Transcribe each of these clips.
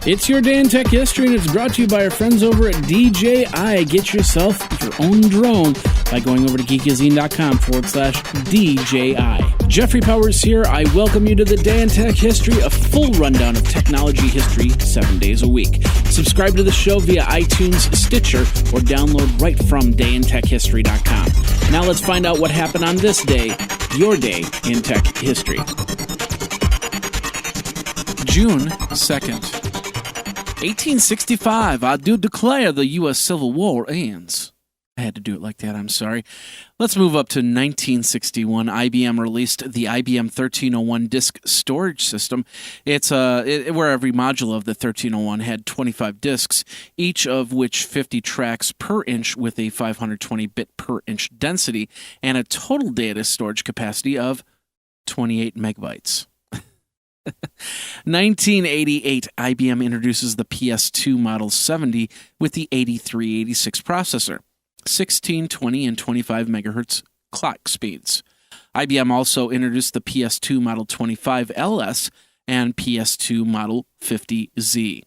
It's your day in tech history, and it's brought to you by our friends over at DJI. Get yourself your own drone by going over to geekazine.com/DJI. Jeffrey Powers here. I welcome you to the Day in Tech History, a full rundown of technology history 7 days a week. Subscribe to the show via iTunes, Stitcher, or download right from dayintechhistory.com. Now let's find out what happened on this day, your day in tech history. June 2nd. 1865, I do declare the U.S. Civil War ends. I had to do it like that, I'm sorry. Let's move up to 1961. IBM released the IBM 1301 disk storage system. It's where every module of the 1301 had 25 disks, each of which 50 tracks per inch with a 520-bit per inch density and a total data storage capacity of 28 megabytes. 1988, IBM introduces the PS2 Model 70 with the 8386 processor, 16, 20, and 25 megahertz clock speeds. IBM also introduced the PS2 Model 25 LS and PS2 Model 50Z.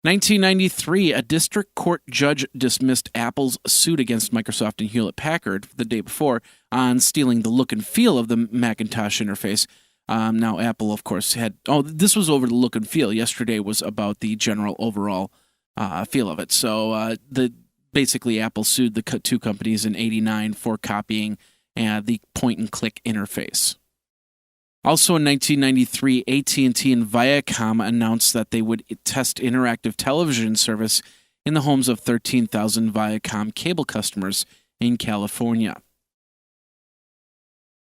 1993, a district court judge dismissed Apple's suit against Microsoft and Hewlett-Packard the day before on stealing the look and feel of the Macintosh interface. Now, Apple, of course, this was over the look and feel. Yesterday was about the general overall feel of it. So basically, Apple sued the two companies in '89 for copying the point-and-click interface. Also in 1993, AT&T and Viacom announced that they would test interactive television service in the homes of 13,000 Viacom cable customers in California.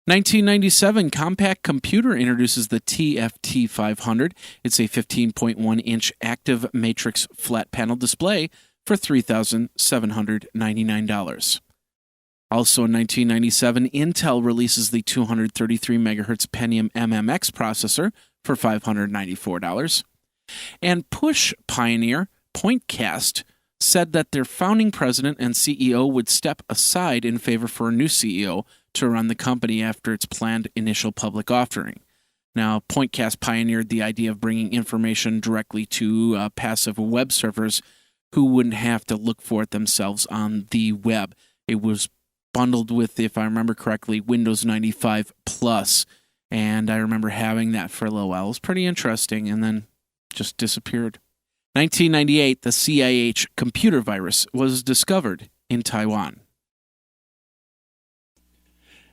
1997, Compaq Computer introduces the TFT 500. It's a 15.1-inch active matrix flat panel display for $3,799. Also in 1997, Intel releases the 233 MHz Pentium MMX processor for $594. And push pioneer Pointcast said that their founding president and CEO would step aside in favor for a new CEO to run the company after its planned initial public offering. Now, Pointcast pioneered the idea of bringing information directly to passive web servers who wouldn't have to look for it themselves on the web. It was bundled with, if I remember correctly, Windows 95 Plus, and I remember having that for a little while. It was pretty interesting, and then just disappeared. 1998, the CIH Computer Virus was discovered in Taiwan.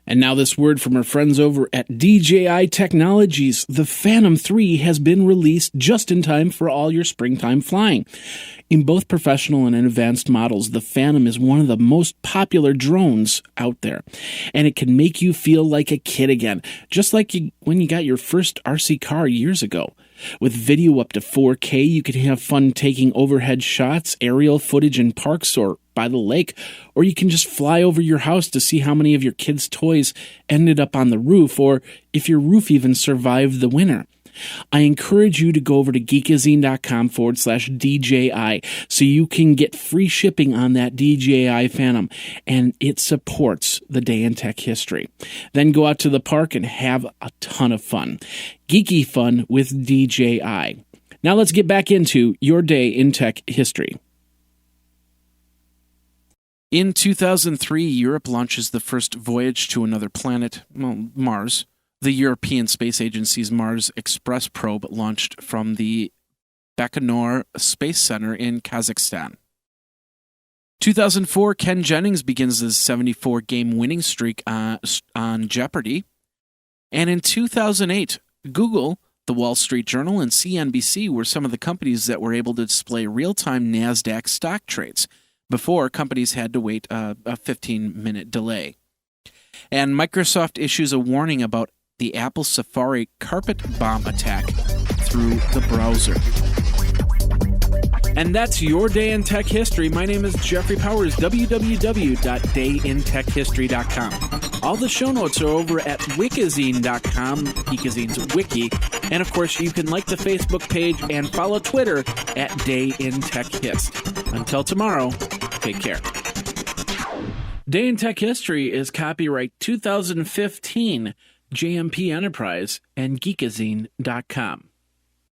And now this word from our friends over at DJI Technologies. The Phantom 3 has been released just in time for all your springtime flying. In both professional and in advanced models, the Phantom is one of the most popular drones out there. And it can make you feel like a kid again, just like when you got your first RC car years ago. With video up to 4K, you can have fun taking overhead shots, aerial footage in parks or by the lake, or you can just fly over your house to see how many of your kids' toys ended up on the roof, or if your roof even survived the winter. I encourage you to go over to geekazine.com/DJI so you can get free shipping on that DJI Phantom, and it supports the Day in Tech History. Then go out to the park and have a ton of fun. Geeky fun with DJI. Now let's get back into your Day in Tech History. In 2003, Europe launches the first voyage to another planet, Mars. The European Space Agency's Mars Express probe launched from the Baikonur Space Center in Kazakhstan. 2004, Ken Jennings begins his 74-game winning streak on Jeopardy! And in 2008, Google, the Wall Street Journal, and CNBC were some of the companies that were able to display real-time NASDAQ stock trades. Before, companies had to wait a 15-minute delay. And Microsoft issues a warning about the Apple Safari carpet bomb attack through the browser. And that's your Day in Tech History. My name is Jeffrey Powers, www.dayintechhistory.com. All the show notes are over at wikizine.com, Geekazine's wiki. And of course, you can like the Facebook page and follow Twitter at DayInTechHist. Until tomorrow, take care. Day in Tech History is copyright 2015, JMP Enterprise and Geekazine.com.